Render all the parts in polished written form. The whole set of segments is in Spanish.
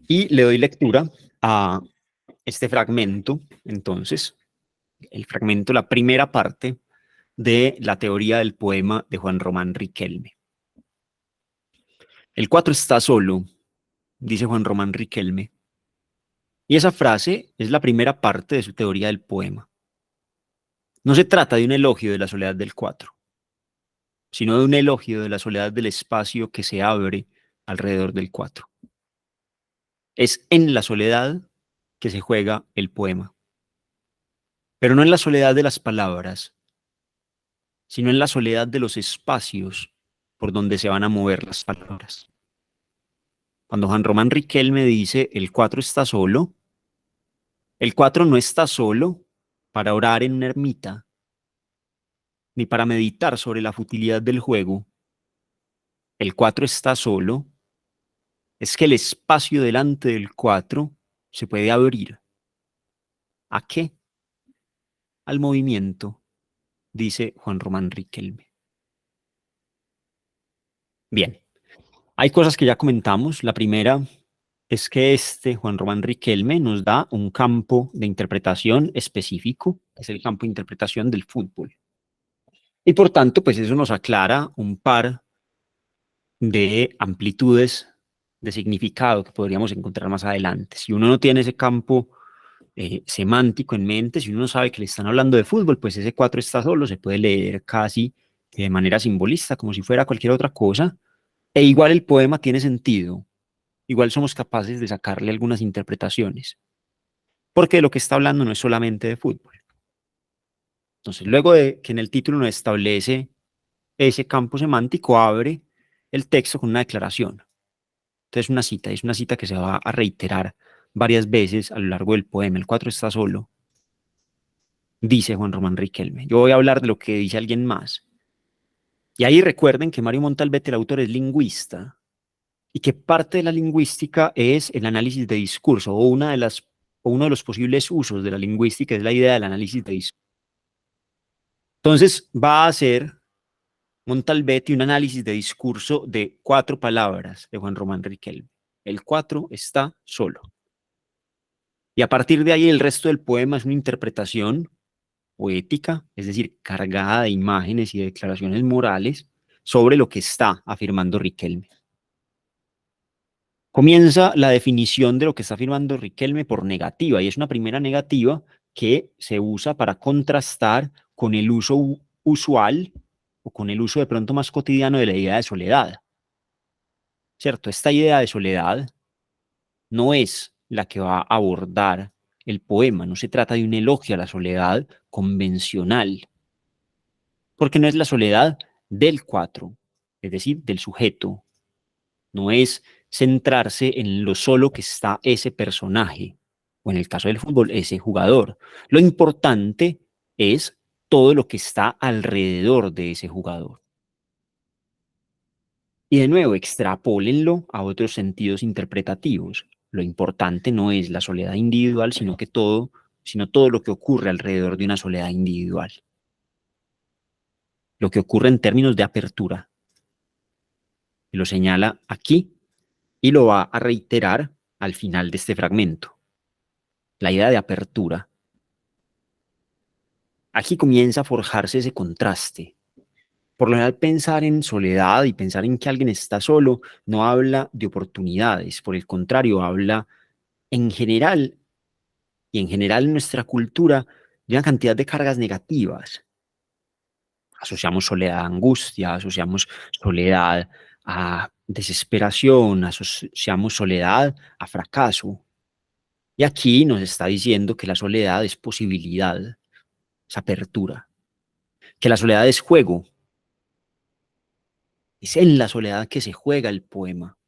Y le doy lectura a este fragmento, entonces, el fragmento, la primera parte de la teoría del poema de Juan Román Riquelme. El 4 está solo, dice Juan Román Riquelme. Y esa frase es la primera parte de su teoría del poema. No se trata de un elogio de la soledad del 4, sino de un elogio de la soledad del espacio que se abre alrededor del 4. Es en la soledad que se juega el poema, pero no en la soledad de las palabras, sino en la soledad de los espacios por donde se van a mover las palabras. Cuando Juan Román Riquelme dice el 4 está solo, el 4 no está solo para orar en una ermita, ni para meditar sobre la futilidad del juego. El 4 está solo, es que el espacio delante del 4 se puede abrir. ¿A qué? Al movimiento, dice Juan Román Riquelme. Bien, hay cosas que ya comentamos. La primera es que Juan Román Riquelme nos da un campo de interpretación específico, que es el campo de interpretación del fútbol. Y por tanto, pues eso nos aclara un par de amplitudes de significado que podríamos encontrar más adelante. Si uno no tiene ese campo semántico en mente, si uno no sabe que le están hablando de fútbol, pues ese 4 está solo, se puede leer casi de manera simbolista, como si fuera cualquier otra cosa, e igual el poema tiene sentido, igual somos capaces de sacarle algunas interpretaciones, porque de lo que está hablando no es solamente de fútbol. Entonces, luego de que en el título nos establece ese campo semántico, abre el texto con una declaración. Entonces, es una cita que se va a reiterar varias veces a lo largo del poema. El 4 está solo, dice Juan Román Riquelme. Yo voy a hablar de lo que dice alguien más. Y ahí recuerden que Mario Montalbete, el autor, es lingüista y que parte de la lingüística es el análisis de discurso o uno de los posibles usos de la lingüística es la idea del análisis de discurso. Entonces va a hacer Montalbete un análisis de discurso de 4 palabras de Juan Román Riquelme. El 4 está solo. Y a partir de ahí el resto del poema es una interpretación poética, es decir, cargada de imágenes y de declaraciones morales sobre lo que está afirmando Riquelme. Comienza la definición de lo que está afirmando Riquelme por negativa, y es una primera negativa que se usa para contrastar con el uso usual o con el uso de pronto más cotidiano de la idea de soledad. ¿Cierto? Esta idea de soledad no es la que va a abordar el poema, no se trata de un elogio a la soledad convencional, porque no es la soledad del 4, es decir, del sujeto, no es centrarse en lo solo que está ese personaje, o en el caso del fútbol, ese jugador. Lo importante es todo lo que está alrededor de ese jugador. Y de nuevo, extrapólenlo a otros sentidos interpretativos. Lo importante no es la soledad individual, sino todo lo que ocurre alrededor de una soledad individual. Lo que ocurre en términos de apertura. Y lo señala aquí y lo va a reiterar al final de este fragmento. La idea de apertura. Aquí comienza a forjarse ese contraste. Por lo general, pensar en soledad y pensar en que alguien está solo no habla de oportunidades, por el contrario, habla en general, y en general en nuestra cultura, de una cantidad de cargas negativas. Asociamos soledad a angustia, asociamos soledad a desesperación, asociamos soledad a fracaso. Y aquí nos está diciendo que la soledad es posibilidad, es apertura, que la soledad es juego. Es en la soledad que se juega el poema.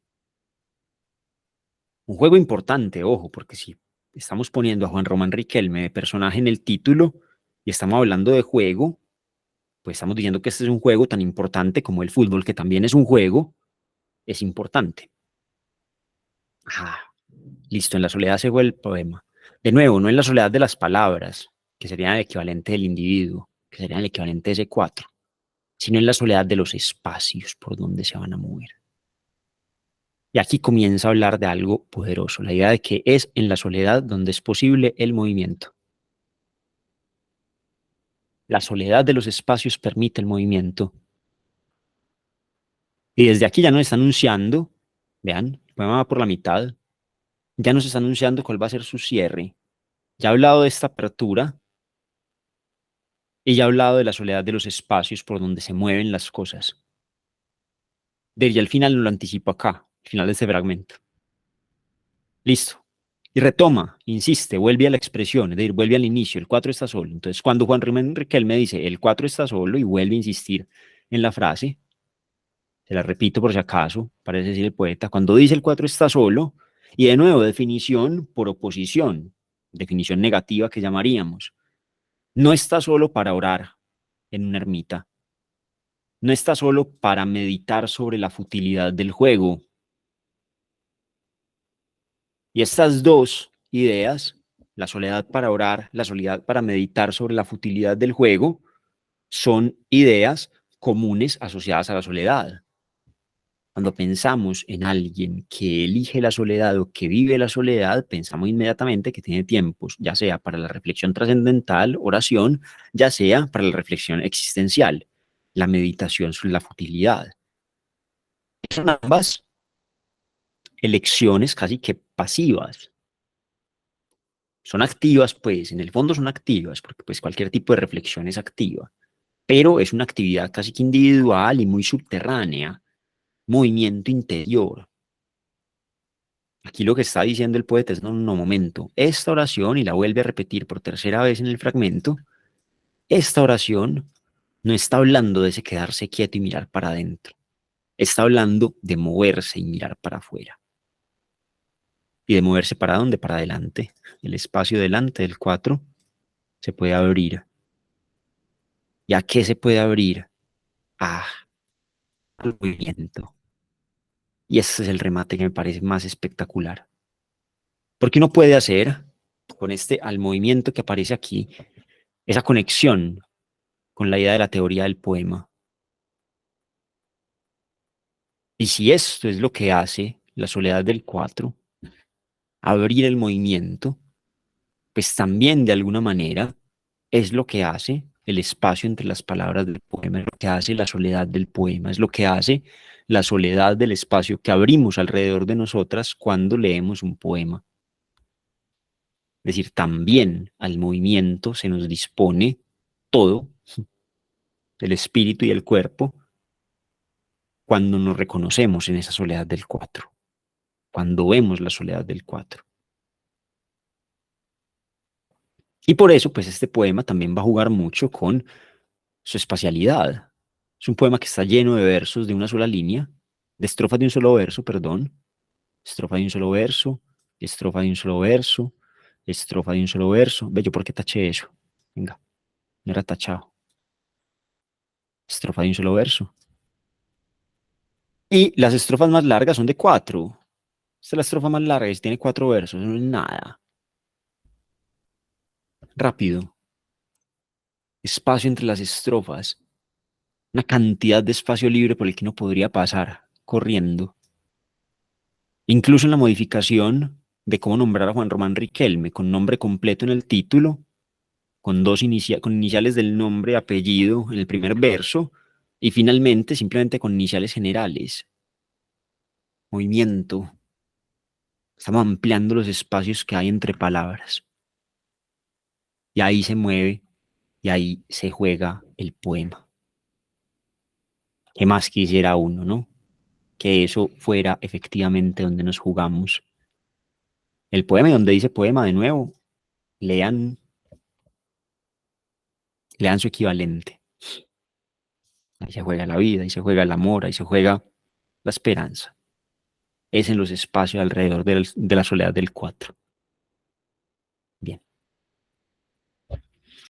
Un juego importante, ojo, porque si estamos poniendo a Juan Román Riquelme de personaje en el título y estamos hablando de juego, pues estamos diciendo que este es un juego tan importante como el fútbol, que también es un juego, es importante. Ah, listo, en la soledad se juega el poema. De nuevo, no en la soledad de las palabras, que serían el equivalente del individuo, que serían el equivalente de ese 4, sino en la soledad de los espacios por donde se van a mover. Y aquí comienza a hablar de algo poderoso, la idea de que es en la soledad donde es posible el movimiento. La soledad de los espacios permite el movimiento. Y desde aquí ya nos está anunciando, vean, el poema va por la mitad, ya nos está anunciando cuál va a ser su cierre. Ya ha hablado de esta apertura y ya ha hablado de la soledad de los espacios por donde se mueven las cosas. De ya al final nos lo anticipo acá, al final de este fragmento. Listo. Y retoma, insiste, vuelve a la expresión, es decir, vuelve al inicio, el 4 está solo. Entonces, cuando Juan Román Riquelme dice el 4 está solo y vuelve a insistir en la frase, se la repito por si acaso, parece decir el poeta, cuando dice el 4 está solo, y de nuevo, definición por oposición, definición negativa que llamaríamos, no está solo para orar en una ermita, no está solo para meditar sobre la futilidad del juego. Y estas dos ideas, la soledad para orar, la soledad para meditar sobre la futilidad del juego, son ideas comunes asociadas a la soledad. Cuando pensamos en alguien que elige la soledad o que vive la soledad, pensamos inmediatamente que tiene tiempos, ya sea para la reflexión trascendental, oración, ya sea para la reflexión existencial, la meditación sobre la futilidad. Son ambas elecciones casi que pasivas. Son activas, pues, en el fondo son activas, porque pues cualquier tipo de reflexión es activa, pero es una actividad casi que individual y muy subterránea, movimiento interior. Aquí lo que está diciendo el poeta es, no, no, momento, esta oración, y la vuelve a repetir por tercera vez en el fragmento, esta oración no está hablando de ese quedarse quieto y mirar para adentro, está hablando de moverse y mirar para afuera. ¿Y de moverse para dónde? Para adelante. El espacio delante del 4 se puede abrir. ¿Y a qué se puede abrir? Ah, al movimiento. Y ese es el remate que me parece más espectacular. Porque uno puede hacer con este al movimiento que aparece aquí esa conexión con la idea de la teoría del poema. Y si esto es lo que hace la soledad del 4, abrir el movimiento, pues también de alguna manera es lo que hace el espacio entre las palabras del poema, es lo que hace la soledad del poema, es lo que hace la soledad del espacio que abrimos alrededor de nosotras cuando leemos un poema. Es decir, también al movimiento se nos dispone todo, el espíritu y el cuerpo, cuando nos reconocemos en esa soledad del 4, cuando vemos la soledad del 4. Y por eso, pues este poema también va a jugar mucho con su espacialidad. Es un poema que está lleno de versos de una sola línea, de estrofas de un solo verso, perdón, estrofa de un solo verso, estrofa de un solo verso, estrofa de un solo verso. Ve, yo por qué taché eso. Venga, no era tachado. Estrofa de un solo verso. Y las estrofas más largas son de 4. Esta es la estrofa más larga y tiene 4 versos, no es nada. Rápido. Espacio entre las estrofas. Una cantidad de espacio libre por el que uno podría pasar corriendo. Incluso en la modificación de cómo nombrar a Juan Román Riquelme, con nombre completo en el título, con con iniciales del nombre, apellido en el primer verso, y finalmente simplemente con iniciales generales. Movimiento. Estamos ampliando los espacios que hay entre palabras. Y ahí se mueve, y ahí se juega el poema. ¿Qué más quisiera uno, no? Que eso fuera efectivamente donde nos jugamos el poema, y donde dice poema de nuevo, lean, lean su equivalente. Ahí se juega la vida, ahí se juega el amor, ahí se juega la esperanza. Es en los espacios alrededor de la soledad del 4.